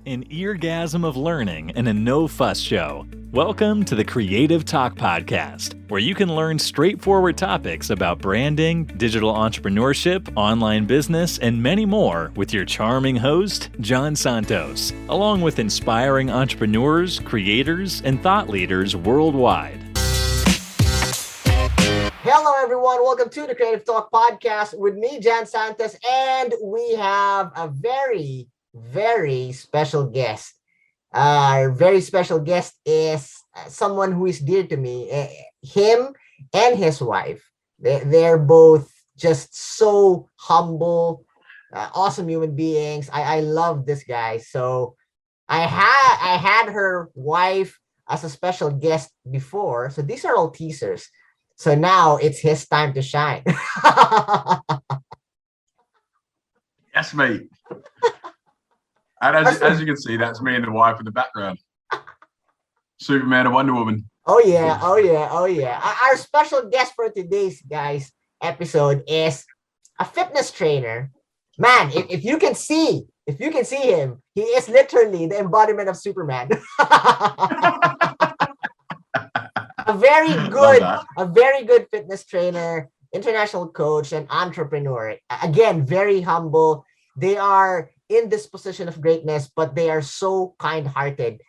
An eargasm of learning in a no-fuss show. Welcome to the Creative Talk Podcast, where you can learn straightforward topics about branding, digital entrepreneurship, online business, and many more with your charming host, John Santos, along with inspiring entrepreneurs, creators, and thought leaders worldwide. Hello, everyone. Welcome to the Creative Talk Podcast with me, John Santos, and we have a very special guest. Our very special guest is someone who is dear to me. Him and his wife. They're both just so humble, awesome human beings. I love this guy. So I had her wife as a special guest before. So these are all teasers. So now it's his time to shine. Yes, mate. And as you can see, that's me and the wife in the background. Superman and Wonder Woman. Oh yeah. Our special guest for today's episode is a fitness trainer. Man, if you can see him, he is literally the embodiment of Superman. A very good fitness trainer, international coach, and entrepreneur. Again, very humble. They are in this position of greatness, but they are so kind-hearted.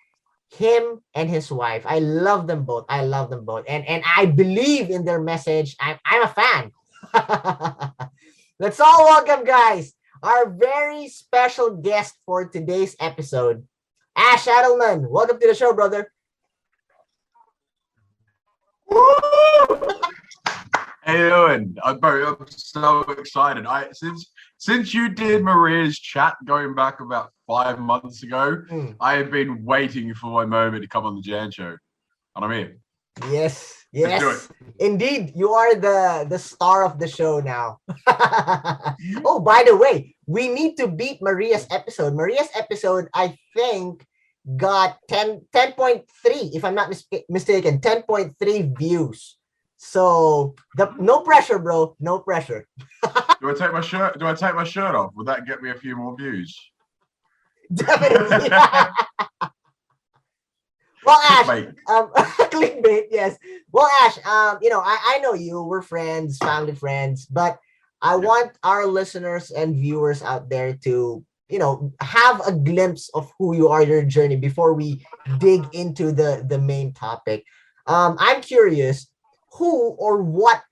Him and his wife. I love them both. And I believe in their message. I'm a fan. Let's all welcome, guys, our very special guest for today's episode, Ash EDELMAN. Welcome to the show, brother. How you doing? I'm so excited. Since you did Maria's chat going back about 5 months ago, I have been waiting for my moment to come on the Jan show, and I'm here. Yes. Indeed, you are the star of the show now. Oh, by the way, we need to beat Maria's episode. Maria's episode, I think, got 10.3, if I'm not mistaken, 10.3 views. So no pressure, bro. No pressure. Do I take my shirt off? Will that get me a few more views? Definitely. Well, Ash, clickbait, yes. Well, Ash, I know you. We're friends, family friends, but I want our listeners and viewers out there to, have a glimpse of who you are, your journey, before we dig into the main topic. I'm curious, who or what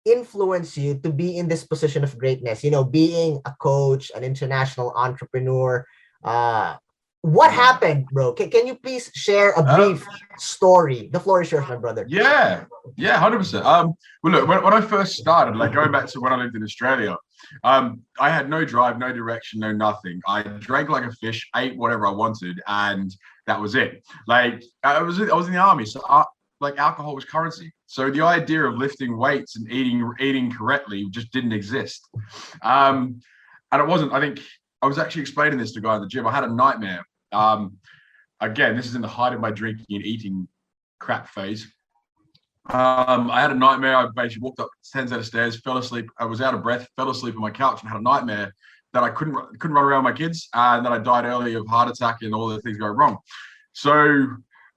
influenced you to be in this position of greatness? Being a coach, an international entrepreneur. What happened, bro? Can you please share a brief story? The floor is yours, my brother. Yeah, 100%. Well, look, when I first started, like going back to when I lived in Australia, I had no drive, no direction, no nothing. I drank like a fish, ate whatever I wanted, and that was it. Like I was in the army, so alcohol was currency. So the idea of lifting weights and eating correctly just didn't exist. And it wasn't. I think I was actually explaining this to a guy in the gym. I had a nightmare. Again, this is in the height of my drinking and eating crap phase. I had a nightmare. I basically walked up 10 set of stairs, fell asleep. I was out of breath, fell asleep on my couch, and had a nightmare that I couldn't run around with my kids, and that I died early of heart attack and all the things going wrong. So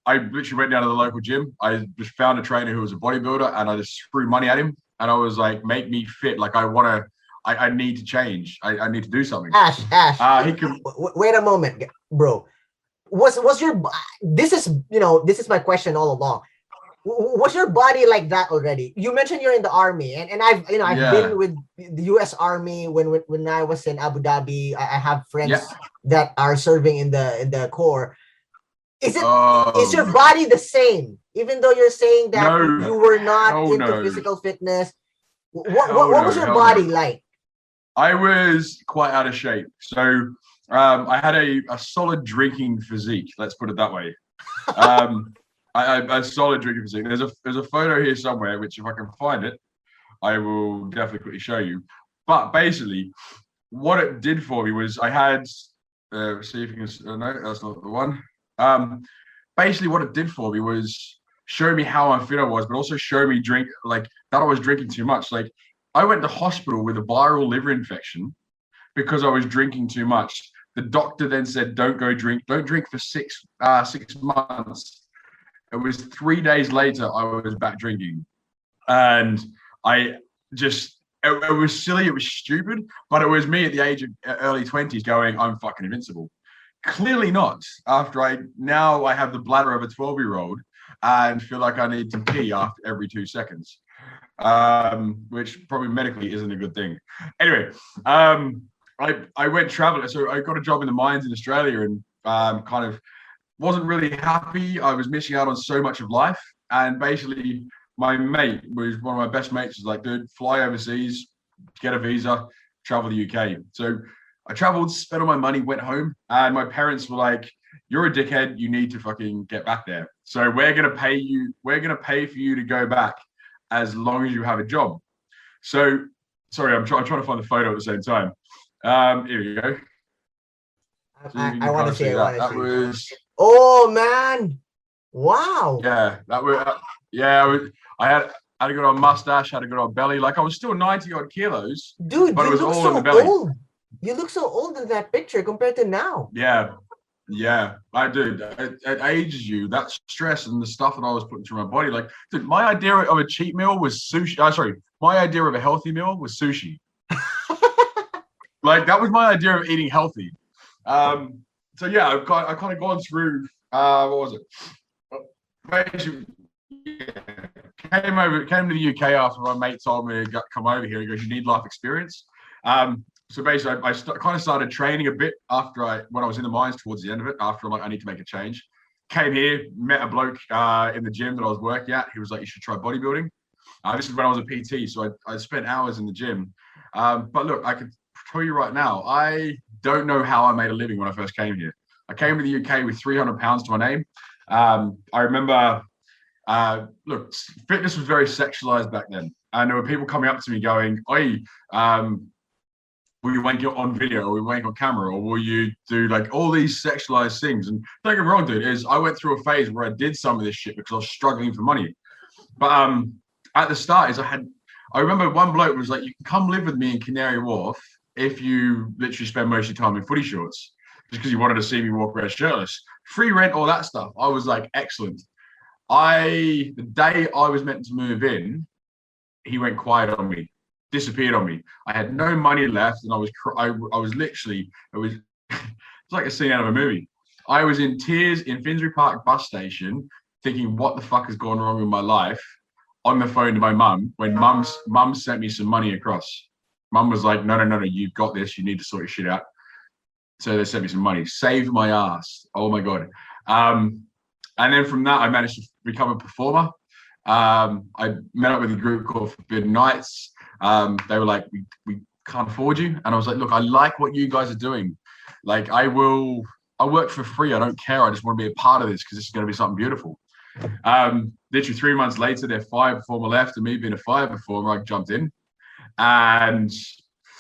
I literally went down to the local gym. I just found a trainer who was a bodybuilder, and I just threw money at him. And I was like, make me fit. Like I need to change. I need to do something. Ash. Wait a moment, bro. Was your this is my question all along. Was your body like that already? You mentioned you're in the army, and I've been with the U.S. Army when I was in Abu Dhabi. I have friends that are serving in the Corps. Is your body the same? Even though you're saying that you were not into physical fitness, what was your body like? I was quite out of shape. So I had a solid drinking physique. Let's put it that way. A solid drinking physique. There's a photo here somewhere, which if I can find it, I will definitely quickly show you. But basically, what it did for me was I had. See if you can. No, that's not the one. Basically, what it did for me was show me how unfit I was, but also show me that I was drinking too much. Like I went to hospital with a viral liver infection because I was drinking too much. The doctor then said, don't drink for 6 months. It was 3 days later, I was back drinking. And it was silly, it was stupid, but it was me at the age of early 20s going, I'm fucking invincible. Clearly not. After I have the bladder of a 12-year-old and feel like I need to pee after every 2 seconds, which probably medically isn't a good thing. Anyway, I went traveling. So I got a job in the mines in Australia and kind of wasn't really happy. I was missing out on so much of life. And basically, my mate was one of my best mates. Was like, dude, fly overseas, get a visa, travel the UK. So I traveled, spent all my money, went home, and my parents were like, you're a dickhead. You need to fucking get back there. So we're going to pay you. We're going to pay for you to go back as long as you have a job. So, sorry, I'm trying to find the photo at the same time. Here we go. So I want to see that. That was. Oh man! Wow. Yeah, that was. I had a good old mustache, had a good old belly. Like I was still 90 odd kilos. Dude, but you it was look all so in the belly. old. You look so old in that picture compared to now. Yeah, I do. It ages you. That stress and the stuff that I was putting through my body. Like, dude, my idea of a cheat meal was sushi. My idea of a healthy meal was sushi. Like that was my idea of eating healthy. So yeah, I've kind of gone through. What was it? Basically, came to the UK after my mate told me to come over here. He goes, "You need life experience." So basically, I kind of started training a bit when I was in the mines towards the end of it. After I'm like, I need to make a change. Came here, met a bloke in the gym that I was working at. He was like, you should try bodybuilding. This is when I was a PT, so I spent hours in the gym. But look, I could tell you right now, I don't know how I made a living when I first came here. I came to the UK with 300 pounds to my name. I remember, look, fitness was very sexualized back then. And there were people coming up to me going, oi, will you wank on video, or will you wank on camera, or will you do like all these sexualized things? And don't get me wrong, dude, I went through a phase where I did some of this shit because I was struggling for money. But at the start I remember one bloke was like, you can come live with me in Canary Wharf if you literally spend most of your time in footy shorts, just because you wanted to see me walk around shirtless. Free rent, all that stuff. I was like, excellent. The day I was meant to move in, he went quiet on me. Disappeared on me. I had no money left, and I was literally, it's like a scene out of a movie. I was in tears in Finsbury Park bus station, thinking, what the fuck has gone wrong with my life? On the phone to my mum, when mum sent me some money across. Mum was like, no, you've got this. You need to sort your shit out. So they sent me some money. Saved my ass. Oh my god. And then from that, I managed to become a performer. I met up with a group called Forbidden Nights. They were like, we can't afford you. And I was like, look, I like what you guys are doing. Like, I work for free. I don't care. I just want to be a part of this because this is going to be something beautiful. Literally 3 months later, their fire performer left, and me being a fire performer, I jumped in. And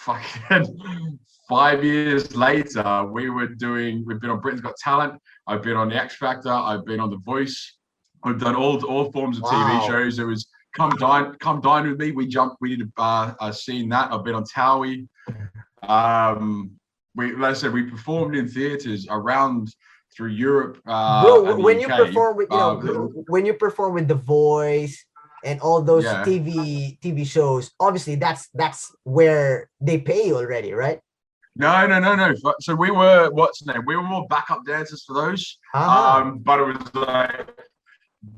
fucking 5 years later, we've been on Britain's Got Talent. I've been on the X Factor. I've been on The Voice. I've done all forms of TV shows. It was come dine with me. We did a scene that. I've been on Towie. Like I said, we performed in theaters around through Europe. Bro, when you perform with when you perform with The Voice and all those TV shows, obviously that's where they pay you already, right? No. So we were we were more backup dancers for those. But it was like.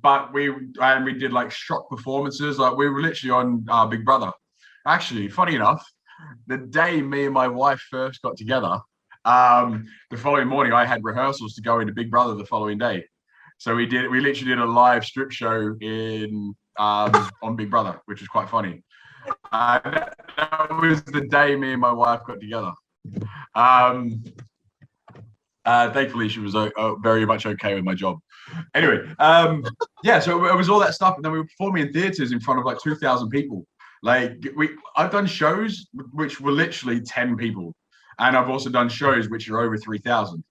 But we did like shock performances. Like we were literally on Big Brother. Actually, funny enough, the day me and my wife first got together, the following morning I had rehearsals to go into Big Brother the following day. So we literally did a live strip show on Big Brother, which was quite funny. That was the day me and my wife got together. Thankfully, she was very much okay with my job. Anyway, so it was all that stuff, and then we were performing in theaters in front of like 2,000 people. Like I've done shows which were literally 10 people, and I've also done shows which are over 3,000.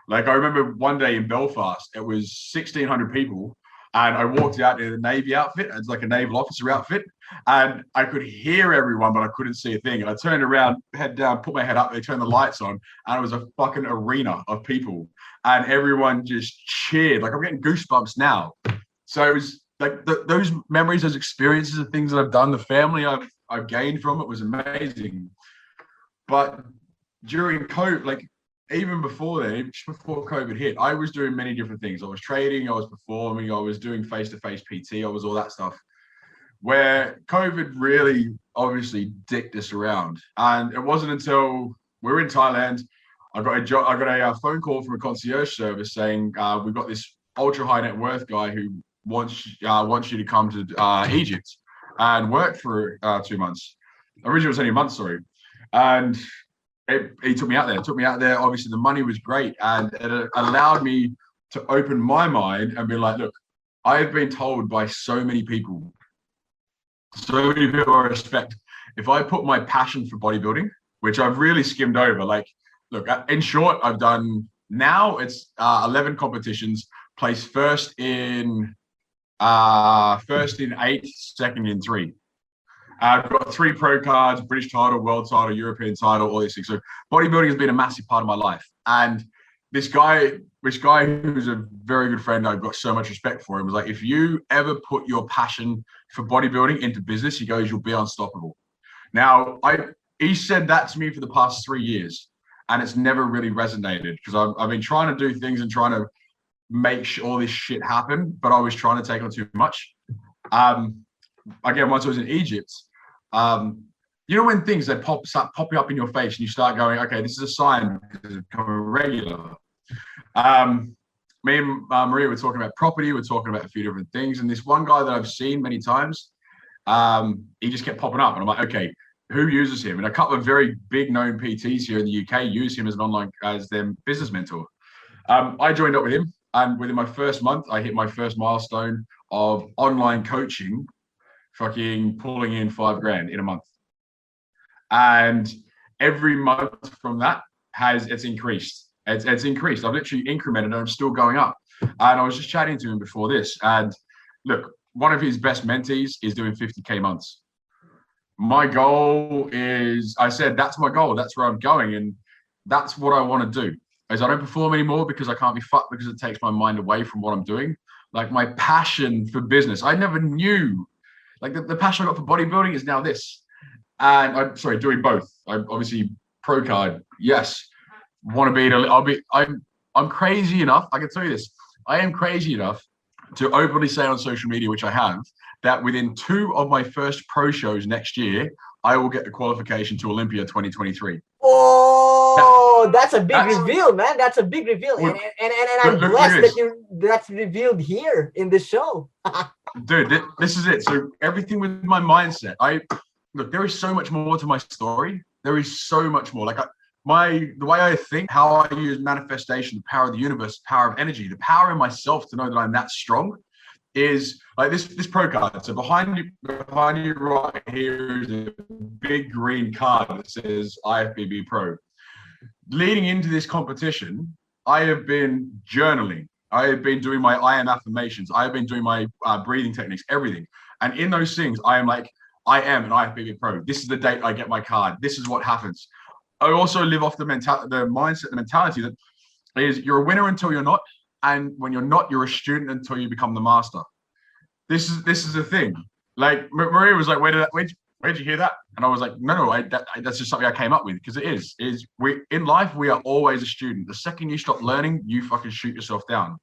Like I remember one day in Belfast, it was 1,600 people. And I walked out in a Navy outfit. It's like a naval officer outfit. And I could hear everyone, but I couldn't see a thing. And I turned around, head down, put my head up. They turned the lights on, and it was a fucking arena of people. And everyone just cheered. Like, I'm getting goosebumps now. So it was like those memories, those experiences, the things that I've done, the family I've gained from it was amazing. But during COVID, like, even before then, just before COVID hit, I was doing many different things. I was trading, I was performing, I was doing face-to-face PT, I was all that stuff. Where COVID really obviously dicked us around. And it wasn't until we were in Thailand, I got a phone call from a concierge service saying, we've got this ultra high net worth guy who wants you to come to Egypt and work for 2 months. Originally it was only a month, sorry. And he took me out there. Obviously, the money was great, and it allowed me to open my mind and be like, look, I have been told by so many people I respect, if I put my passion for bodybuilding, which I've really skimmed over, like, look, in short, I've done, now it's 11 competitions, placed first in 8, second in 3. I've got 3 pro cards, British title, world title, European title, all these things. So bodybuilding has been a massive part of my life. And this guy who's a very good friend, I've got so much respect for him, was like, if you ever put your passion for bodybuilding into business, he goes, you'll be unstoppable. Now, he said that to me for the past 3 years, and it's never really resonated, because I've been trying to do things and trying to make all this shit happen, but I was trying to take on too much. Again, once I was in Egypt, you know, when things start popping up in your face and you start going, okay, this is a sign to become regular. Me and Maria were talking about property, we're talking about a few different things, and this one guy that I've seen many times, he just kept popping up, and I'm like, okay, who uses him? And a couple of very big known PTs here in the UK use him as their business mentor. I joined up with him, and within my first month, I hit my first milestone of online coaching, fucking pulling in $5,000 in a month. And every month from that it's increased. It's increased. I've literally incremented and I'm still going up. And I was just chatting to him before this. And look, one of his best mentees is doing 50K months. My goal is, I said, that's my goal. That's where I'm going. And that's what I want to do. Is I don't perform anymore because I can't be fucked, because it takes my mind away from what I'm doing. Like, my passion for business, I never knew. Like, the passion I got for bodybuilding is now this. And I'm sorry, doing both. I'm obviously pro card. Yes. Want to be, I'm crazy enough. I can tell you this. I am crazy enough to openly say on social media, which I have, that within 2 of my first pro shows next year, I will get the qualification to Olympia 2023. Oh, that's a big reveal, man. That's a big reveal. And I'm blessed that's revealed here in the show. Dude, this is it. So everything with my mindset, look, there is so much more to my story. There is so much more. Like, the way I think, how I use manifestation, the power of the universe, the power of energy, the power in myself to know that I'm that strong, is like this pro card. So behind you right here is a big green card that says IFBB Pro. Leading into this competition, I have been journaling. I have been doing my I am affirmations. I have been doing my breathing techniques, everything. And in those things, I am like, I am an IFBB Pro. This is the date I get my card. This is what happens. I also live off the mindset, the mentality that is, you're a winner until you're not, and when you're not, you're a student until you become the master. This is the thing. Like, Maria was like, where'd you hear that? And I was like, no, that's just something I came up with, because it is we in life, we are always a student. The second you stop learning, you fucking shoot yourself down.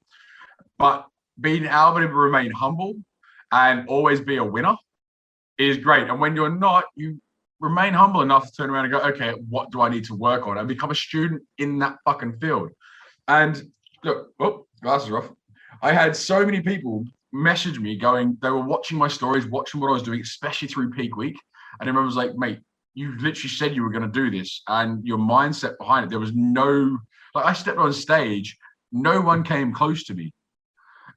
But being able to remain humble and always be a winner is great. And when you're not, you remain humble enough to turn around and go, okay, what do I need to work on? And become a student in that fucking field. And look, glasses are off. I had so many people message me going, they were watching my stories, watching what I was doing, especially through peak week. And everyone was like, mate, you literally said you were going to do this, and your mindset behind it, there was no, like, I stepped on stage, no one came close to me.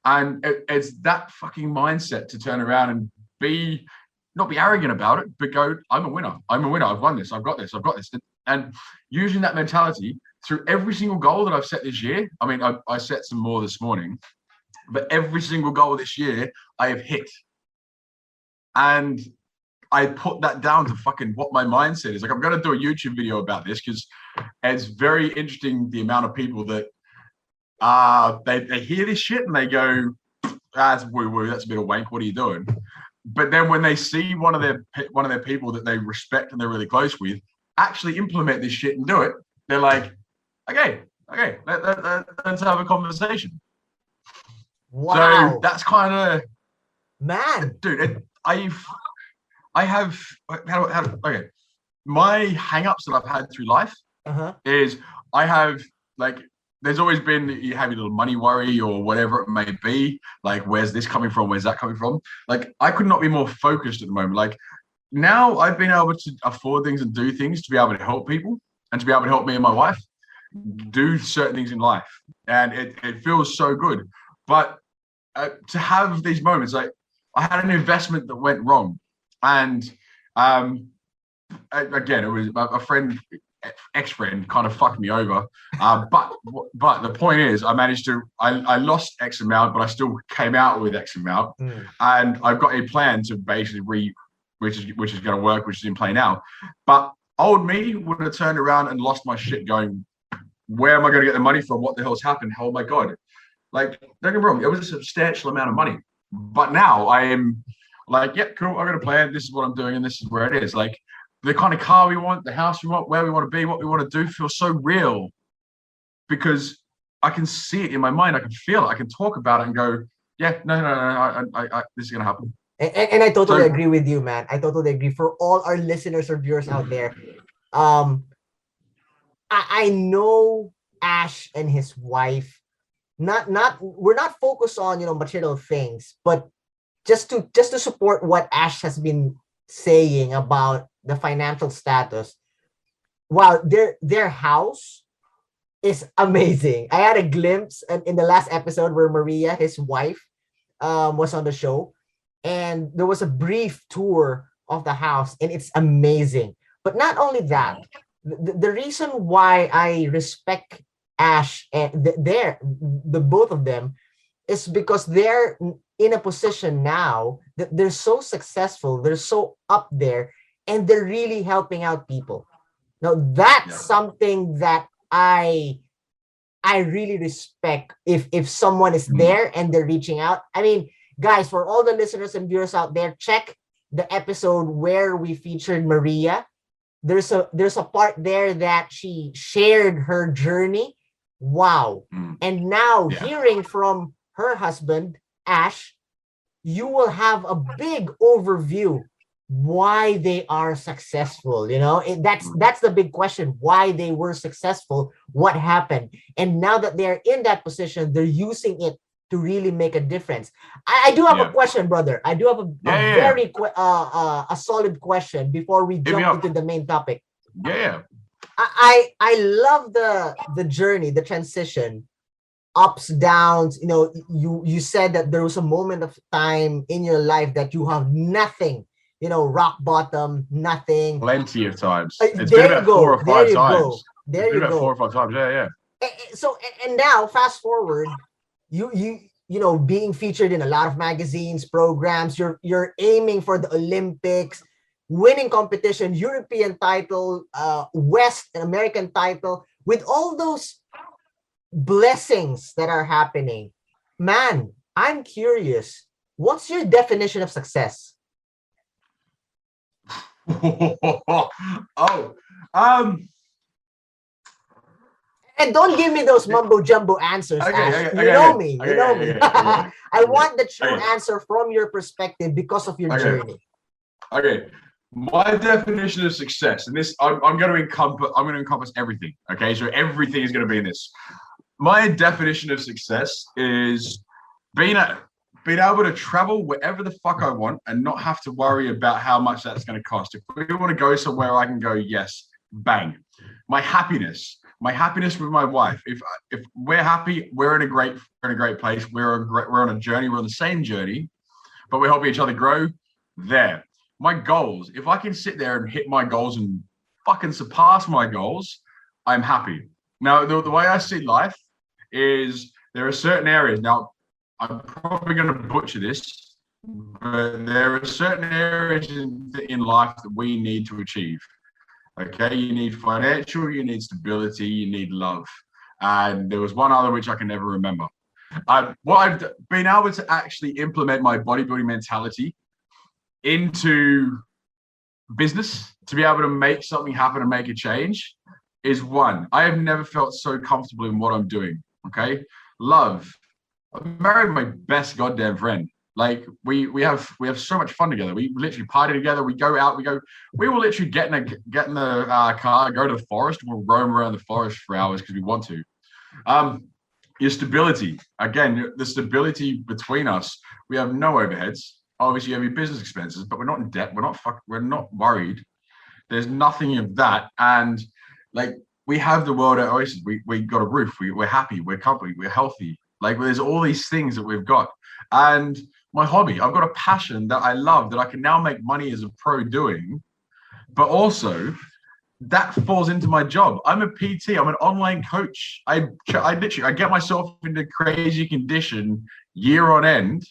And it's that fucking mindset to turn around and not be arrogant about it, but go, I'm a winner. I'm a winner. I've won this. I've got this. I've got this. And using that mentality through every single goal that I've set this year. I mean, I set some more this morning. But every single goal this year I have hit. And I put that down to fucking what my mindset is. Like, I'm going to do a YouTube video about this because it's very interesting the amount of people that they hear this shit and they go, that's woo woo, that's a bit of wank, what are you doing? But then when they see one of their people that they respect and they're really close with actually implement this shit and do it, they're like, okay, let's have a conversation. Wow. So that's kind of, man, dude. I have okay. My hang-ups that I've had through life is I have, like, there's always been, you have your little money worry or whatever it may be. Like, where's this coming from? Where's that coming from? Like, I could not be more focused at the moment. Like, now I've been able to afford things and do things to be able to help people and to be able to help me and my wife do certain things in life. And it feels so good. But to have these moments, like, I had an investment that went wrong. And again, it was a friend, ex-friend kind of fucked me over. But the point is, I lost X amount, but I still came out with X amount. And I've got a plan to basically which is going to work, which is in play now. But old me would have turned around and lost my shit going, where am I going to get the money from? What the hell's happened? Oh my God. Like, don't get me wrong, it was a substantial amount of money. But now I am like, yeah, cool, I've got a plan. This is what I'm doing, and this is where it is. Like, the kind of car we want, the house we want, where we want to be, what we want to do feels so real because I can see it in my mind. I can feel it. I can talk about it and go, yeah, no, this is going to happen. And I totally agree with you, man. I totally agree. For all our listeners or viewers out there, I know Ash and his wife, we're not focused on, material things, but just to support what Ash has been saying about the financial status. Wow, their house is amazing. I had a glimpse in the last episode where Maria, his wife, was on the show, and there was a brief tour of the house, and it's amazing. But not only that, the reason why I respect Ash and the both of them is because they're in a position now that they're so successful, they're so up there, and they're really helping out people. Now that's something that I really respect. If someone is there and they're reaching out, I mean, guys, for all the listeners and viewers out there, check the episode where we featured Maria. There's a part there that she shared her journey. Wow. And now hearing from her husband, Ash, you will have a big overview why they are successful. That's the big question, why they were successful, what happened. And now that they're in that position, they're using it to really make a difference. I do have a question, brother. I do have a very a solid question before we jump into the main topic. I love the journey, the transition, ups, downs. You said that there was a moment of time in your life that you have nothing, rock bottom, nothing. Plenty of times. It's been about 4 or 5 times. There you go. 4 or 5 times. Yeah. So now fast forward, you being featured in a lot of magazines, programs, you're aiming for the Olympics, winning competition, European title, West American title, with all those blessings that are happening. Man, I'm curious, what's your definition of success? And don't give me those mumbo jumbo answers, Ash. You know me. I want the true answer from your perspective because of your journey. Okay. My definition of success, and this I'm going to encompass everything. Okay, so everything is going to be in this. My definition of success is being able to travel wherever the fuck I want and not have to worry about how much that's going to cost. If we want to go somewhere, I can go. Yes, bang. My happiness with my wife. If we're happy, we're in a great place. We're on a journey. We're on the same journey, but we're helping each other grow. There. My goals. If I can sit there and hit my goals and fucking surpass my goals, I'm happy. Now, the way I see life is there are certain areas. Now, I'm probably going to butcher this, but there are certain areas in life that we need to achieve. Okay, you need financial, you need stability, you need love. And there was one other which I can never remember. What I've been able to actually implement my bodybuilding mentality into business to be able to make something happen and make a change is one. I have never felt so comfortable in what I'm doing. Okay, love. I married my best goddamn friend. Like we have so much fun together. We literally party together. We go out. We will literally get in the car, go to the forest. We'll roam around the forest for hours because we want to. Your stability, again, the stability between us. We have no overheads. Obviously, you have your business expenses, but we're not in debt. We're not worried. There's nothing of that. And like we have the world at Oasis. We got a roof. We're happy. We're comfy. We're healthy. Like there's all these things that we've got. And my hobby, I've got a passion that I love that I can now make money as a pro doing, but also that falls into my job. I'm a PT. I'm an online coach. I get myself into crazy condition year on end,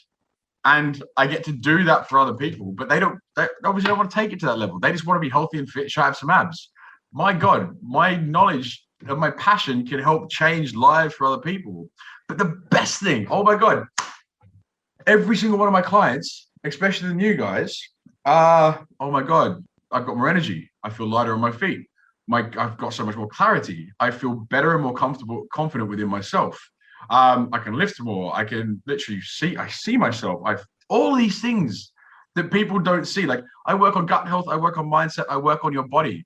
and I get to do that for other people. But they obviously don't want to take it to that level. They just want to be healthy and fit, have some abs. My God, my knowledge of my passion can help change lives for other people. But the best thing, oh my God, every single one of my clients, especially the new guys, oh my God, I've got more energy. I feel lighter on my feet. I've got so much more clarity. I feel better and more confident within myself. I can lift more. I can literally see myself. All these things that people don't see. Like I work on gut health. I work on mindset. I work on your body.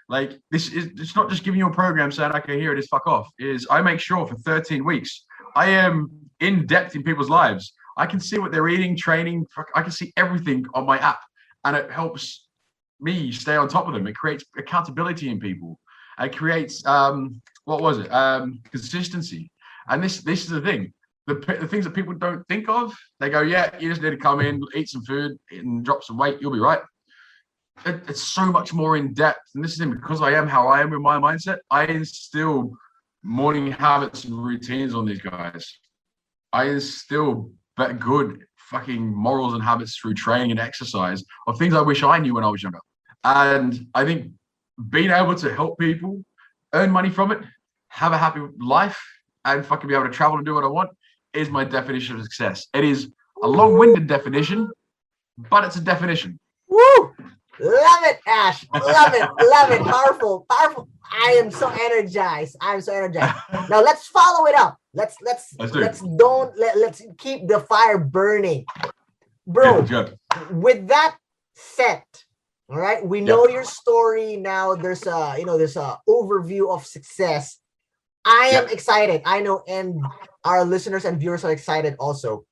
Like it's not just giving you a program saying, okay, here it is, fuck off. I make sure for 13 weeks, I am in depth in people's lives. I can see what they're eating, training. I can see everything on my app, and it helps me stay on top of them. It creates accountability in people. It creates consistency. And this is the thing. The things that people don't think of, they go, yeah, you just need to come in, eat some food, and drop some weight. You'll be right. It's so much more in depth. And this is because I am how I am with my mindset. I instill morning habits and routines on these guys. I instill good fucking morals and habits through training and exercise of things I wish I knew when I was younger. And I think being able to help people earn money from it, have a happy life, and fucking be able to travel and do what I want is my definition of success. It is a long-winded definition, but it's a definition. Woo! Love it, Ash. Love it. Love it. Powerful. Powerful. I am so energized. Now let's follow it up. Let's keep the fire burning. Bro, with that set, all right, we know your story now. There's a overview of success. I am excited. I know, and our listeners and viewers are excited also.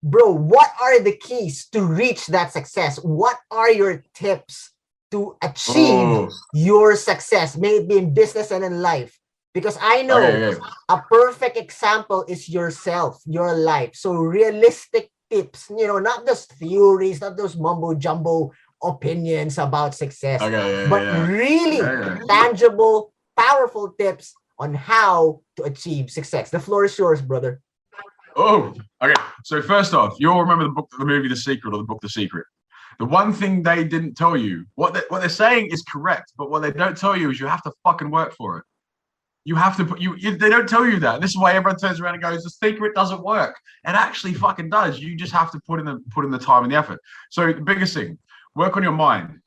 Bro, what are the keys to reach that success? What are your tips to achieve your success, maybe in business and in life? Because I know a perfect example is yourself, your life. So realistic tips, not just theories, not those mumbo jumbo opinions about success, but really tangible, powerful tips on how to achieve success. The floor is yours, brother. Oh, okay. So first off, you all remember the movie The Secret or the book The Secret. The one thing they didn't tell you, what they're saying is correct, but what they don't tell you is you have to fucking work for it. You have to they don't tell you that. This is why everyone turns around and goes, the secret doesn't work. It actually fucking does. You just have to put in the time and the effort. So the biggest thing, work on your mind.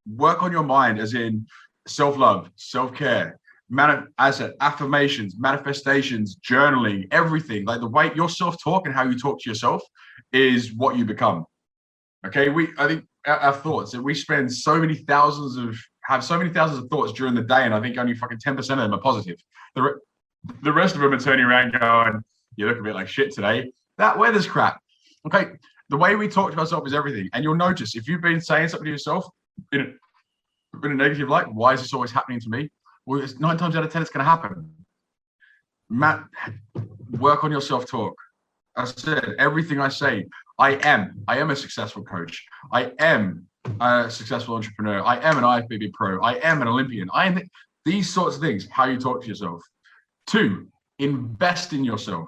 Work on your mind as in self-love, self-care, affirmations, manifestations, journaling, everything. Like the way your self-talk and how you talk to yourself is what you become. Okay, I think our thoughts, and we spend so many thousands of thoughts during the day, and I think only fucking 10% of them are positive. The rest of them are turning around going, you look a bit like shit today. That weather's crap. Okay, the way we talk to ourselves is everything. And you'll notice if you've been saying something to yourself in a negative light, why is this always happening to me? Well, it's 9 times out of 10 it's going to happen. Matt, work on your self-talk. I said everything I say. I am a successful coach. I am a successful entrepreneur. I am an IFBB pro. I am an Olympian. I am these sorts of things, how you talk to yourself. 2, invest in yourself.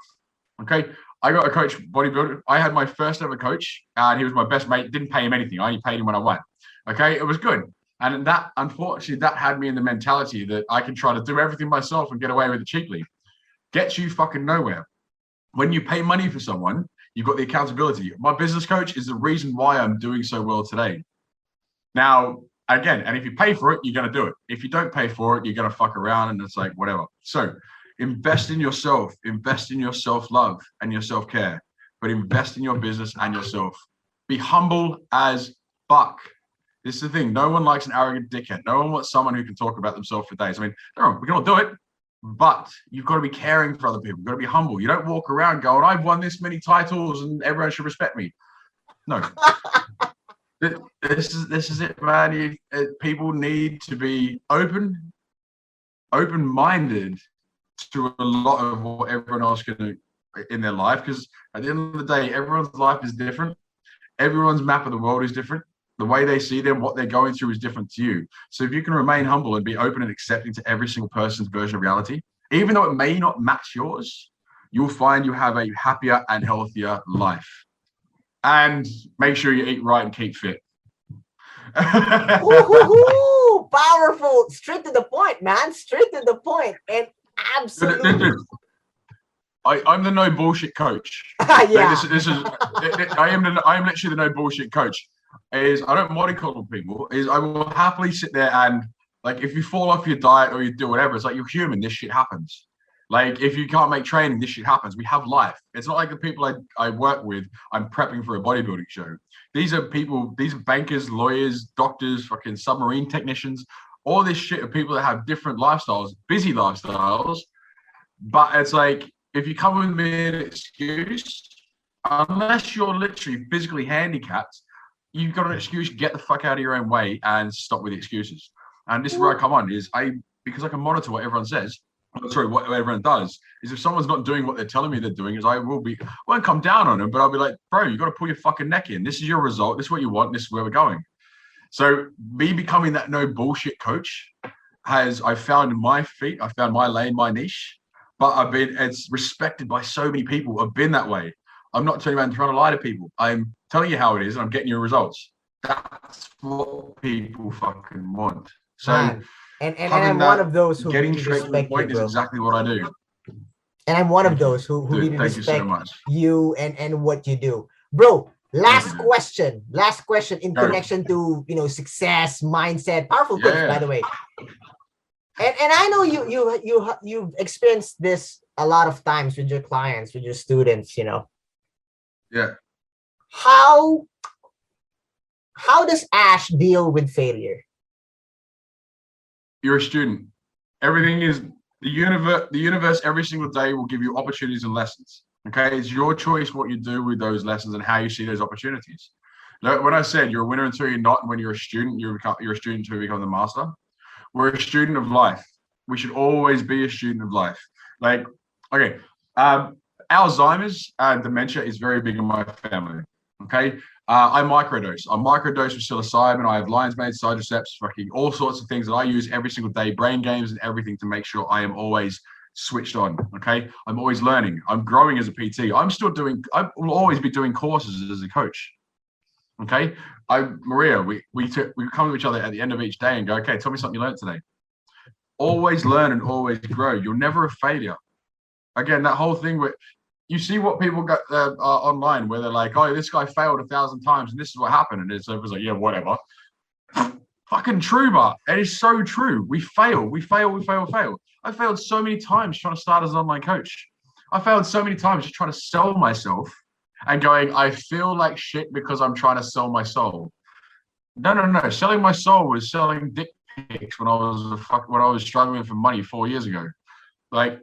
Okay. I got a coach bodybuilder. I had my first ever coach, and he was my best mate. Didn't pay him anything. I only paid him when I won. Okay, it was good. And that, unfortunately, that had me in the mentality that I can try to do everything myself and get away with it cheaply. Gets you fucking nowhere. When you pay money for someone, you've got the accountability. My business coach is the reason why I'm doing so well today. Now, again, and if you pay for it, you're going to do it. If you don't pay for it, you're going to fuck around and it's like, whatever. So invest in yourself, invest in your self-love and your self-care, but invest in your business and yourself. Be humble as fuck. This is the thing. No one likes an arrogant dickhead. No one wants someone who can talk about themselves for days. I mean, no, we can all do it, but you've got to be caring for other people. You've got to be humble. You don't walk around going, I've won this many titles and everyone should respect me. No. This is it, man. People need to be open-minded to a lot of what everyone else can do in their life, because at the end of the day, everyone's life is different. Everyone's map of the world is different. The way they see them, what they're going through is different to you. So if you can remain humble and be open and accepting to every single person's version of reality, even though it may not match yours, you'll find you have a happier and healthier life. And make sure you eat right and keep fit. Ooh, powerful. Straight to the point, man. Straight to the point. And absolutely. I'm the no bullshit coach. Yeah. I am literally the no bullshit coach. I don't mollycoddle people. I will happily sit there and, like, if you fall off your diet or you do whatever, it's like, you're human. This shit happens. Like, if you can't make training, this shit happens. We have life. It's not like the people I work with, I'm prepping for a bodybuilding show. These are people, these are bankers, lawyers, doctors, fucking submarine technicians. All this shit are people that have different lifestyles, busy lifestyles. But it's like, if you come with me an excuse, unless you're literally physically handicapped, you've got an excuse, get the fuck out of your own way and stop with the excuses. And this is where I come on, because I can monitor what everyone says. Sorry, what everyone does is, if someone's not doing what they're telling me they're doing, I won't come down on them, but I'll be like, bro, you got to pull your fucking neck in. This is your result. This is what you want. This is where we're going. So me becoming that no bullshit coach I found my feet. I found my lane, my niche, but it's respected by so many people. I've been that way. I'm not turning around trying to lie to people. I'm telling you how it is and I'm getting you results. That's what people fucking want. So, man. And I'm one of those who getting really straight to the point is exactly what I do. And I'm one of those who really thank respect you and what you do. Bro, last question in connection to, success, mindset, powerful things, by the way. And I know you've experienced this a lot of times with your clients, with your students, Yeah. How does Ash deal with failure? You're a student. Everything is the universe every single day will give you opportunities and lessons. Okay. It's your choice what you do with those lessons and how you see those opportunities. When I said you're a winner until you're not, and when you're a student, you're a student until you become the master. We're a student of life. We should always be a student of life. Like, okay. Alzheimer's and dementia is very big in my family. Okay. I microdose. I microdose with psilocybin. I have lion's mane, sidriceps, fucking all sorts of things that I use every single day, brain games and everything to make sure I am always switched on. Okay. I'm always learning. I'm growing as a PT. I will always be doing courses as a coach. Okay. Maria, we come to each other at the end of each day and go, okay, tell me something you learned today. Always learn and always grow. You're never a failure. Again, that whole thing where you see what people got online where they're like, oh, this guy failed 1,000 times and this is what happened. And it's like, yeah, whatever. Fucking true, but it is so true. We fail. I failed so many times trying to start as an online coach. I failed so many times just trying to sell myself and going, I feel like shit because I'm trying to sell my soul. No. Selling my soul was selling dick pics when I was struggling for money 4 years ago. Like,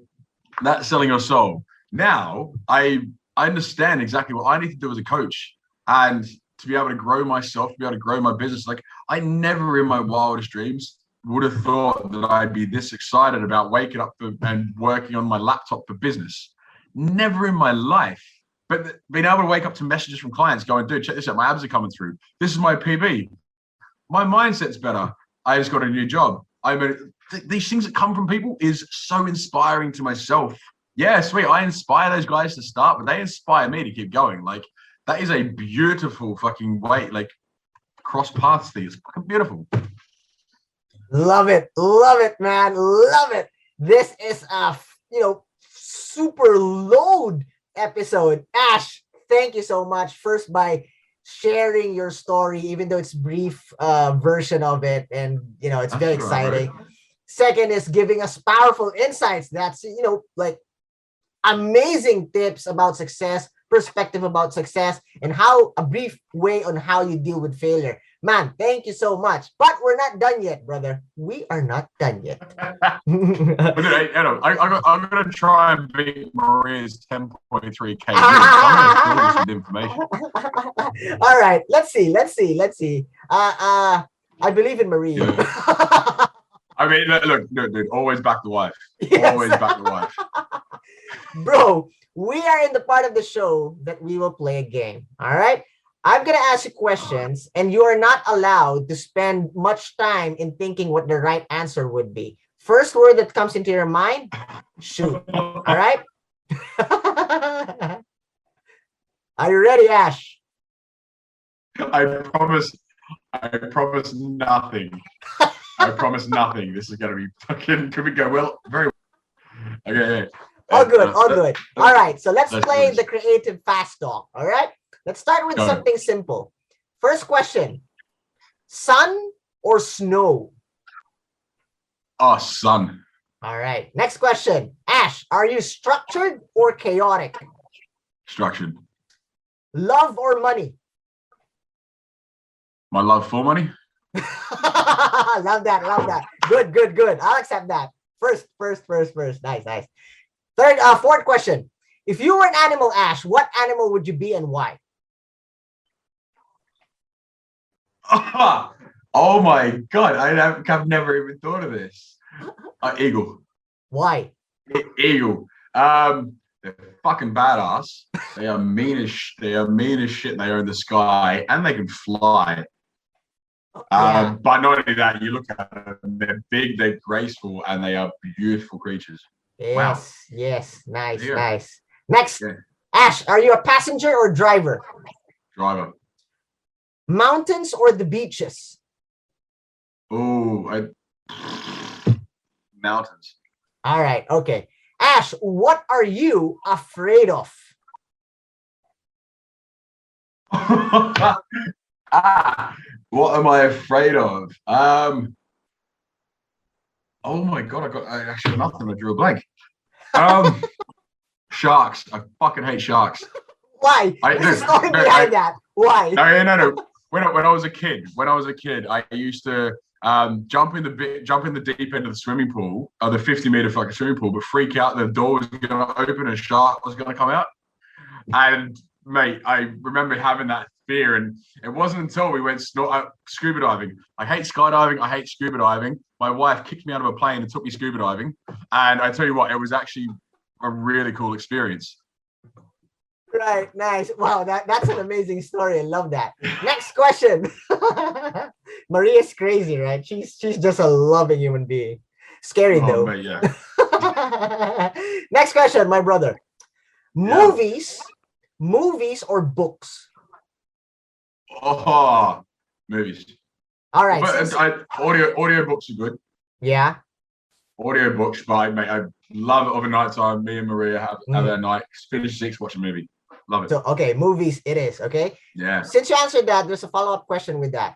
that's selling your soul. Now I understand exactly what I need to do as a coach and to be able to grow myself, to be able to grow my business. Like, I never in my wildest dreams would have thought that I'd be this excited about waking up and working on my laptop for business. Never in my life. But being able to wake up to messages from clients going, dude, check this out. My abs are coming through. This is my PB. My mindset's better. I just got a new job. These things that come from people is so inspiring to myself Yeah, sweet. I inspire those guys to start, but they inspire me to keep going. Like, that is a beautiful fucking way, like, cross paths thing. It's fucking beautiful. Love it, man, love it. This is a super load episode. Ash, thank you so much. First, by sharing your story, even though it's brief version of it, and it's very exciting. Right. Second is giving us powerful insights. That's like amazing tips about success, perspective about success, and how a brief way on how you deal with failure. Man, thank you so much. But we're not done yet, brother. We are not done yet. I'm going to try and beat Maria's 10.3K. I'm going to fill this with information. All right. Let's see. I believe in Maria. Yeah. I mean, look, dude, always back the wife. Yes. Always back the wife. Bro, we are in the part of the show that we will play a game. All right? I'm going to ask you questions, and you are not allowed to spend much time in thinking what the right answer would be. First word that comes into your mind, shoot. All right? Are you ready, Ash? I promise nothing. I promise nothing. This is going to be fucking, could we go well? Very well. Okay. All good. All right. So let's play the creative fast talk. All right. Let's start with something simple. First question, sun or snow? Oh, sun. All right. Next question. Ash, are you structured or chaotic? Structured. Love or money? My love for money. Love that. Good. I'll accept that. First. Nice. Fourth question. If you were an animal, Ash, what animal would you be and why? Oh my God. I've never even thought of this. Eagle. Why? Eagle. They're fucking badass. They are mean as shit. They are in the sky, and they can fly. But not only that, you look at them, they're big, they're graceful, and they are beautiful creatures. Yes. Nice. Next, Ash, are you a passenger or driver? Driver. Mountains or the beaches? Oh, mountains. All right, okay. Ash, what are you afraid of? What am I afraid of? Oh my God, I actually got nothing. I drew a blank. Sharks. I fucking hate sharks. Why? There's a story behind that. Why? No. When I was a kid, I used to jump in the deep end of the swimming pool, the 50-meter fucking swimming pool, but freak out the door was going to open and a shark was going to come out. And mate, I remember having that fear, and it wasn't until we went scuba diving. I hate skydiving. I hate scuba diving. My wife kicked me out of a plane and took me scuba diving, and I tell you what, it was actually a really cool experience. Right, nice. Wow, that's an amazing story. I love that. Next question. Maria's crazy, right? She's just a loving human being. Scary though. Mate, yeah. Next question, my brother. Movies or books? Oh, movies. All right. But audio books are good. Yeah. Audio books, but mate, I love it over night time. Me and Maria have our night. Finish 6, watch a movie. Love it. So, okay, movies it is, okay? Yeah. Since you answered that, there's a follow-up question with that.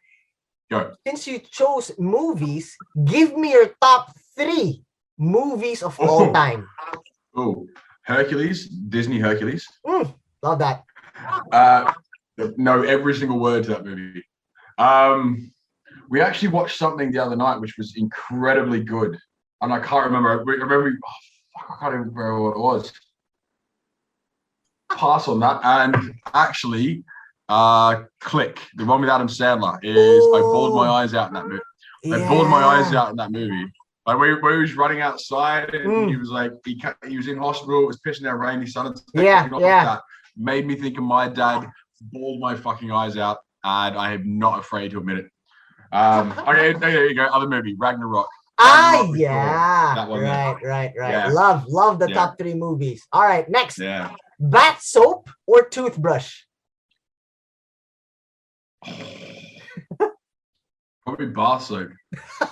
Go. Since you chose movies, give me your top 3 movies of all time. Oh, Hercules, Disney Hercules. Love that. Know every single word to that movie. We actually watched something the other night which was incredibly good, and I can't remember. I can't even remember what it was. Pass on that. And actually, Click, the one with Adam Sandler, I bawled my eyes out in that movie. I bawled my eyes out in that movie. Like where he was running outside, and he was like, he was in hospital. It was pissing down rain. His son, that made me think of my dad. Bawled my fucking eyes out, and I am not afraid to admit it. Okay, there you go. Other movie, Ragnarok. Yeah. That one Right. Yeah. Love the Yeah. top 3 movies. All right, next. Yeah. Bath soap or toothbrush? Probably bar soap.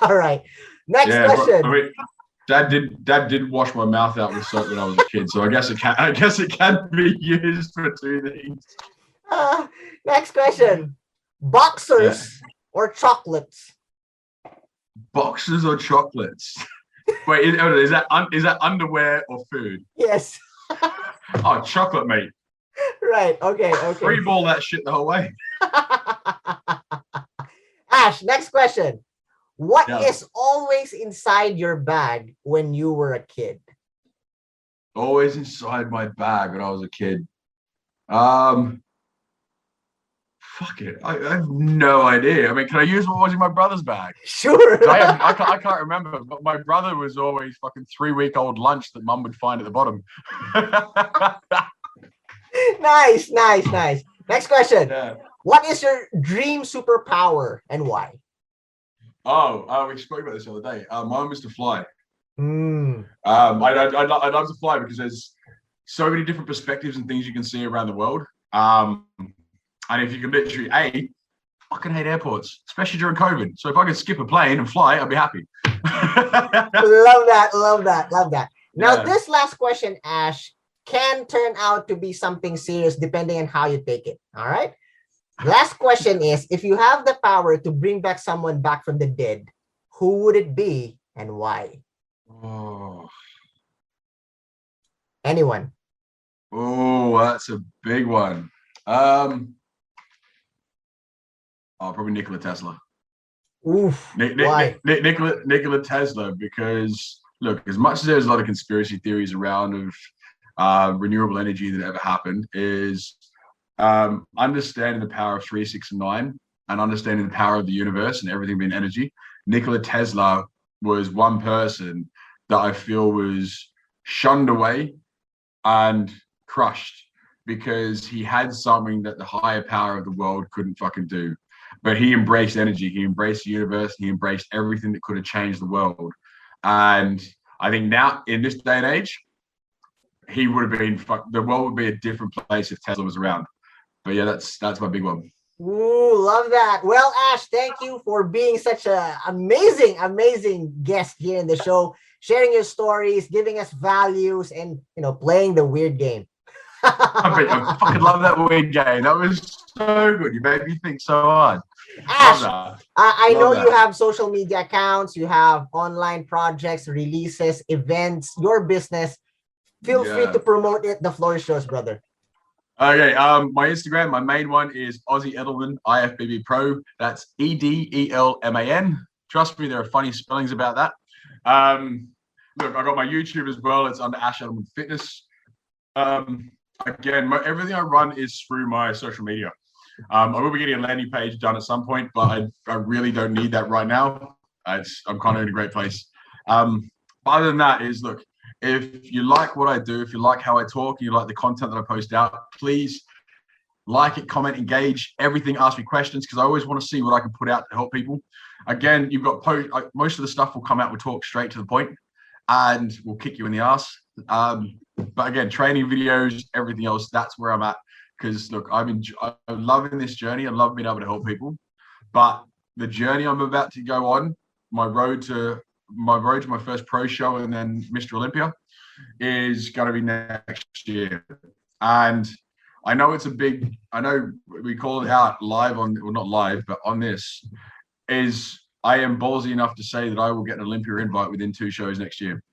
All right. Next Yeah, question. I mean, Dad did wash my mouth out with soap when I was a kid, so I guess it can be used for 2 things. Next question. Boxers or chocolates? Boxes or chocolates? Wait, is that underwear or food? Yes. Oh, chocolate, mate. Right. Okay. Free ball that shit the whole way. Ash, next question. What Yeah. is always inside your bag when you were a kid? Always inside my bag when I was a kid. Fuck it. I have no idea. I mean, can I use what was in my brother's bag? Sure. I can't remember, but my brother was always fucking 3-week-old lunch that mum would find at the bottom. Nice. Next question. Yeah. What is your dream superpower and why? We spoke about this the other day. Mine was to fly. Mm. I'd love to fly because there's so many different perspectives and things you can see around the world. And if you can literally, I fucking hate airports, especially during COVID. So if I could skip a plane and fly, I'd be happy. Love that. Now, Yeah. this last question, Ash, can turn out to be something serious depending on how you take it. All right. Last question is, if you have the power to bring back someone back from the dead, who would it be and why? Anyone? Oh, that's a big one. Probably Nikola Tesla. Oof. Why? Nikola Tesla, because look, as much as there's a lot of conspiracy theories around of renewable energy that ever happened, is understanding the power of 3, 6, and 9, and understanding the power of the universe and everything being energy. Nikola Tesla was one person that I feel was shunned away and crushed because he had something that the higher power of the world couldn't fucking do. But he embraced energy, he embraced the universe, he embraced everything that could have changed the world. And I think now, in this day and age, he would have been, the world would be a different place if Tesla was around. But yeah, that's my big one. Ooh, love that. Well, Ash, thank you for being such an amazing guest here in the show, sharing your stories, giving us values, and playing the weird game. I fucking love that weird game. That was so good. You made me think so hard. Ash, I know you have social media accounts, you have online projects, releases, events, your business. Feel free to promote it. The floor is yours, brother. Okay, my Instagram, my main one is Aussie Edelman, IFBB Pro. That's EDELMAN. Trust me, there are funny spellings about that. Look, I got my YouTube as well. It's under Ash Edelman Fitness. Again, everything I run is through my social media. I will be getting a landing page done at some point, but I really don't need that right now. I'm kind of in a great place. Other than that is, look, if you like what I do, if you like how I talk, you like the content that I post out, please like it, comment, engage, everything, ask me questions, because I always want to see what I can put out to help people. Again, you've got most of the stuff will come out, we'll talk straight to the point, and we'll kick you in the ass. But again, training videos, everything else, that's where I'm at. Because look, I'm loving this journey. I love being able to help people. But the journey I'm about to go on, my road to my first pro show and then Mr. Olympia, is going to be next year. And I know I know we call it out live on, well, not live, but on this, is I am ballsy enough to say that I will get an Olympia invite within 2 shows next year.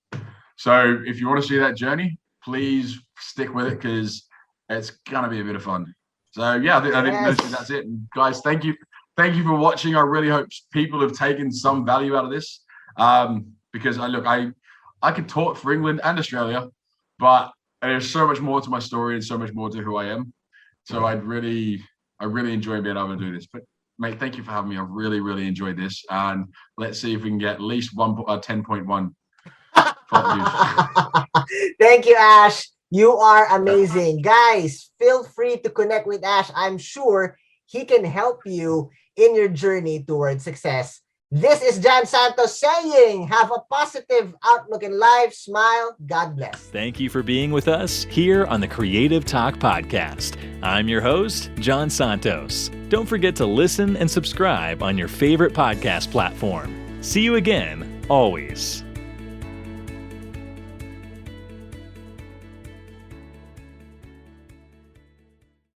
So if you want to see that journey, please stick with it, because it's going to be a bit of fun. So yeah, I think that's it. And guys, thank you for watching. I really hope people have taken some value out of this. Because I could talk for England and Australia, but there's so much more to my story and so much more to who I am. So I really enjoy being able to do this. But mate, thank you for having me. I really, really enjoyed this. And let's see if we can get at least 10.1. Thank you, Ash. You are amazing. Guys, feel free to connect with Ash. I'm sure he can help you in your journey towards success. This is Jan Santos saying, have a positive outlook in life. Smile. God bless. Thank you for being with us here on the Creative Talk Podcast. I'm your host, John Santos. Don't forget to listen and subscribe on your favorite podcast platform. See you again, always.